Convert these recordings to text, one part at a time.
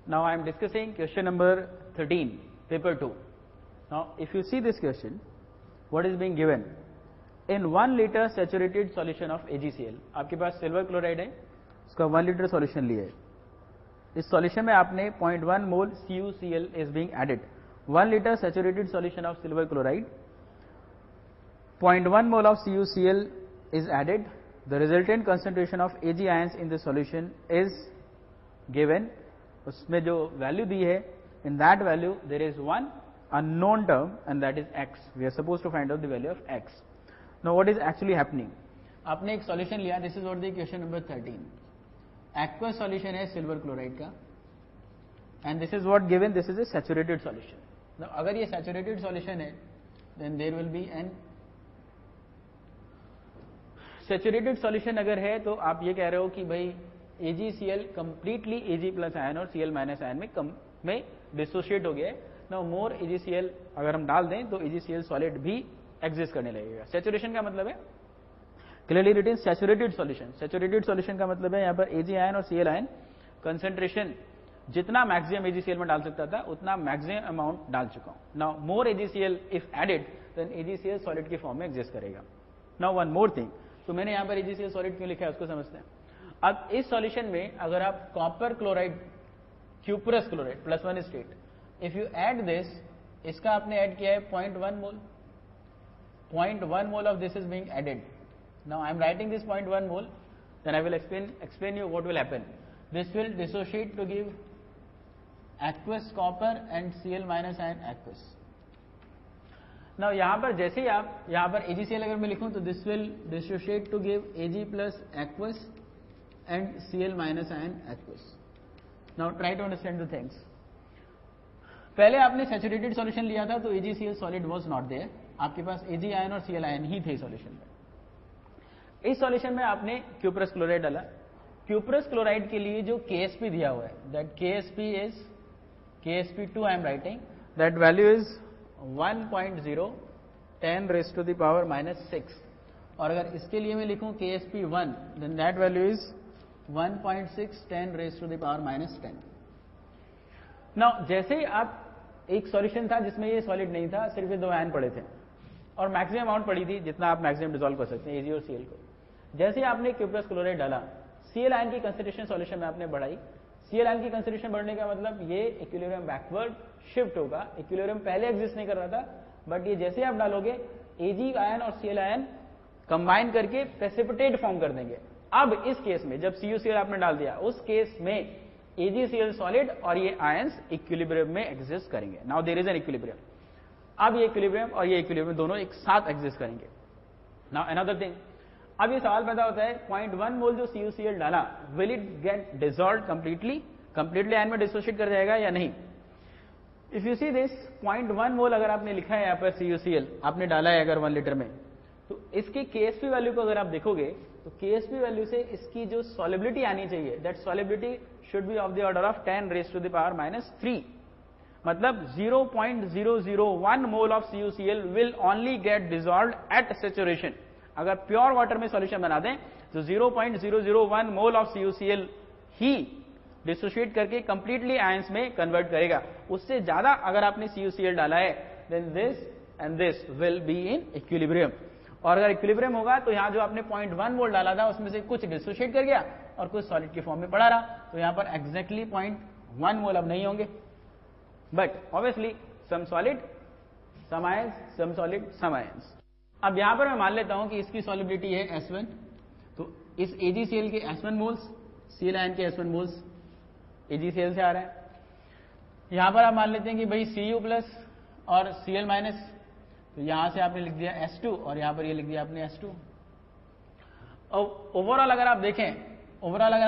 Now I am discussing question number 13, paper 2. Now if you see this question, what is being given? In 1 liter saturated solution of AgCl, आपके पास silver chloride है, उसका 1 litre solution लिया है. इस solution में आपने 0.1 मोल CuCl is being added. 1 liter saturated solution of silver chloride, 0.1 mole of CuCl is added. The resultant concentration of Ag ions in the solution is given. उसमें जो value दी है, in that value there is one unknown term and that is x. We are supposed to find out the value of x. Now what is actually happening? आपने एक solution लिया, this is what the question number 13. Aqueous solution है silver chloride का, and this is what given, this is a saturated solution. Now अगर ये saturated solution है, then there will be an saturated solution अगर है तो आप ये कह रहे हो कि भाई AgCl completely Ag plus ion और Cl माइनस आयन में डिसोशिएट हो गया है. Now more AgCl अगर हम डाल दें तो AgCl सॉलिड भी एग्जिस्ट करने लगेगा. सैचुरेशन का मतलब है clearly written saturated solution. Saturated solution का मतलब है यहाँ पर Ag आयन और Cl आयन कंसेंट्रेशन जितना मैक्सिमम AgCl में डाल सकता था उतना मैक्सिमम अमाउंट डाल चुका हूं. Now more AgCl if added then AgCl solid की फॉर्म में एग्जिस्ट करेगा. नाउ वन मोर थिंग, तो मैंने यहाँ पर AgCl सॉलिड क्यों लिखा है उसको समझते हैं. अब इस सॉल्यूशन में अगर आप copper chloride, cuprous chloride +1 state, if you add this, इसका आपने ऐड किया है 0.1 mole, 0.1 mole of this is being added. Now I am writing this 0.1 mole, then I will explain you what will happen. This will dissociate to give aqueous copper and Cl minus ion aqueous. Now यहाँ पर जैसे ही आप यहाँ पर AgCl अगर मैं लिखूं तो this will dissociate to give Ag plus aqueous and Cl minus ion aqueous. Now try to understand the things. पहले आपने सैचुरेटेड सॉल्यूशन लिया था तो AgCl solid was not there, आपके पास Ag आयन और Cl आयन ही थे सॉल्यूशन में. इस सॉल्यूशन में आपने क्यूपरस क्लोराइड डाला. क्यूपरस क्लोराइड के लिए जो KSP दिया हुआ है, that KSP is KSP2 I am writing, that value is 1.0 10 raised to the power minus 6. और अगर इसके लिए मैं लिखूं KSP1 then that value is 1.6 10 raised to the power minus 10. Now जैसे ही आप एक सॉल्यूशन था जिसमें ये सॉलिड नहीं था, सिर्फ ये 2 आयन पड़े थे और मैक्सिमम अमाउंट पड़ी थी जितना आप मैक्सिमम डिसॉल्व कर सकते हैं Ag और Cl को. जैसे ही आपने क्यूपरस क्लोराइड डाला, Cl आयन की कंसंट्रेशन सॉल्यूशन में आपने बढ़ाई. Cl आयन की कंसंट्रेशन बढ़ने का मतलब ये इक्विलिब्रियम बैकवर्ड शिफ्ट होगा. इक्विलिब्रियम पहले एग्जिस्ट नहीं कर रहा था, बट ये जैसे आप डालोगे Ag आयन और Cl आयन कंबाइन करके प्रेसिपिटेट फॉर्म कर देंगे. अब इस केस में जब CuCl आपने डाल दिया, उस केस में AgCl सॉलिड और ये आयंस इक्विलिब्रियम में एग्जिस्ट करेंगे. Now there is an equilibrium. अब ये इक्विलिब्रियम और ये इक्विलिब्रियम दोनों एक साथ एग्जिस्ट करेंगे. नाउ अनदर थिंग, अब ये सवाल पैदा होता है 0.1 मोल जो CuCl डाला, will it get dissolve completely ion में डिसोशिएट कर जाएगा या नहीं. इफ यू सी दिस 0.1 मोल अगर आपने लिखा है यहाँ पर CuCl आपने डाला है अगर 1 लीटर में, तो इसकी KSP वैल्यू को अगर आप देखोगे तो KSP वैल्यू से इसकी जो सॉलिबिलिटी आनी चाहिए, that solubility should be of the order of 10 raised to the power minus 3. मतलब 0.001 mole of CuCl will only get dissolved at saturation. अगर प्योर वाटर में सॉल्यूशन बना दें तो 0.001 मोल ऑफ CuCl ही डिसोशिएट करके कंप्लीटली आयंस में convert करेगा. उससे ज्यादा अगर आपने CuCl डाला है then this and this will be in equilibrium. और अगर इक्विलिब्रियम होगा तो यहां जो आपने 0.1 मोल डाला था उसमें से कुछ डिसोशिएट कर गया और कुछ सॉलिड की फॉर्म में पड़ा रहा, तो यहां पर एग्जैक्टली 0.1 मोल अब नहीं होंगे, but obviously some solid some ions, some solid some ions. अब यहां पर मैं मान लेता हूं कि इसकी सॉलिबिलिटी है S1, तो इस AgCl के S1 मोल्स, Cl आयन के S1 मोल्स AgCl से आ रहा है. यहां पर आप मान लेते हैं कि भाई Cu प्लस और Cl माइनस, तो यहां से आपने लिख दिया S2 और यहां पर ये लिख दिया आपने S2. और ओवरऑल अगर आप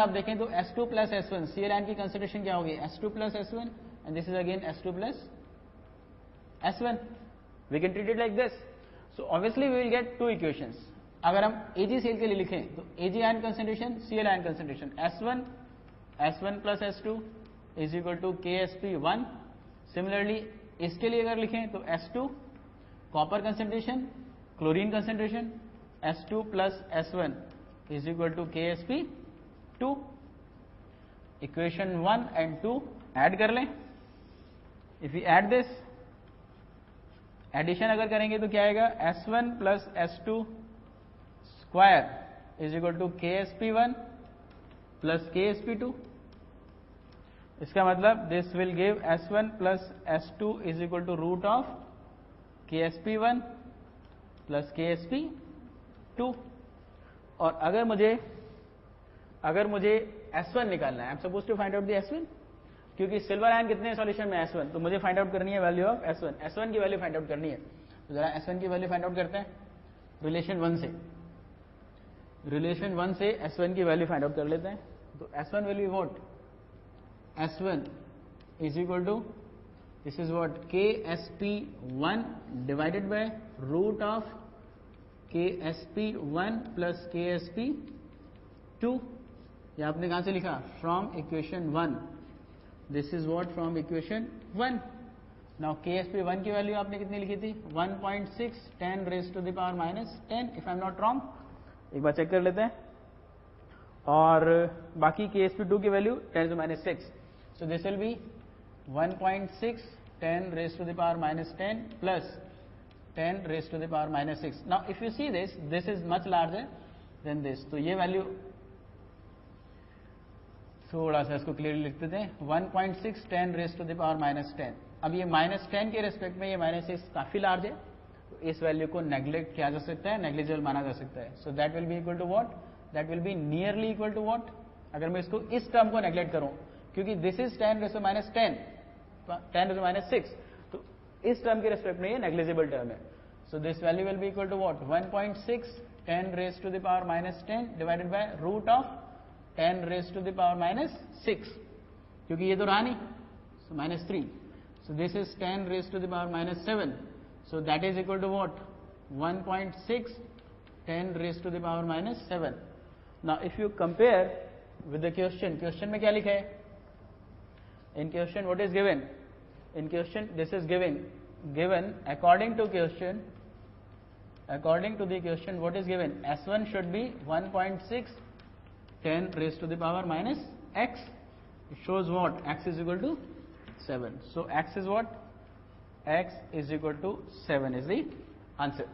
देखें तो S2 plus S1, Cl ion की कंसंट्रेशन क्या होगी, S2 plus S1 and this is again S2 plus S1. We can treat it like this. So obviously we will get two equations. अगर हम AgCl के लिए लिखें तो Ag ion concentration, Cl ion concentration S1 plus S2 is equal to KSP1. Similarly इसके लिए अगर लिखें तो S2 copper concentration, chlorine concentration, S2 plus S1 is equal to KSP2. Equation 1 and 2 add कर लें. If you add this, addition अगर करेंगे तो क्या आएगा, S1 plus S2 square is equal to KSP1 plus KSP2. इसका मतलब this will give S1 plus S2 is equal to root of KSP1 plus KSP2. और अगर मुझे S1 निकालना है, I am suppose to find out the S1, क्योंकि silver ion कितने solution में S1, तो मुझे फाइंड आउट करनी है वैल्यू ऑफ S1 की वैल्यू फाइंड आउट करनी है. तो जरा S1 की वैल्यू फाइंड आउट करते हैं रिलेशन 1 से S1 की वैल्यू फाइंड आउट कर लेते हैं. तो S1 will be what, S1 is equal to, this is what, KSP1 divided by root of KSP1 plus KSP2. ये आपने कहां से लिखा, from equation 1. This is what from equation 1. Now KSP1 की वैल्यू आपने कितनी लिखी थी, 1.6 10 raise to the power minus 10 if I am not wrong. एक बार चेक कर लेते हैं. और बाकी KSP2 की value 10 to minus 6. So this will be 1.6 10 raise to the power minus 10 plus 10 raise to the power minus 6. Now if you see this is much larger than this. तो ये वैल्यू थोड़ा सा इसको क्लियरली लिख देते हैं, 1.6 10 raise to the power minus 10. अब ये माइनस 10 के रेस्पेक्ट में ये माइनस 6 काफी लार्ज है, तो इस वैल्यू को नेग्लेक्ट किया जा सकता है, नेग्लिजिबल माना जा सकता है. So that will be equal to what, that will be nearly equal to what. अगर मैं इसको इस टर्म को नेग्लेक्ट करूं, क्योंकि this is 10 raise to minus 10 raise to minus 6, तो इस टर्म के रेस्पेक्ट में ये नेग्लिजिबल टर्म है. So this value will be equal to what, 1.6 10 raise to the power minus 10 divided by root of 10 raise to the power minus 6, क्योंकि ये तो रहा नहीं, so minus 3. So this is 10 raise to the power minus 7. So that is equal to what, 1.6 10 raise to the power minus 7. Now if you compare with the question में क्या लिखा है, in question what is given, in question this is given according to the question what is given, S1 should be 1.6 10 raised to the power minus x. It shows what, x is equal to 7. So x is what, x is equal to 7 is the answer.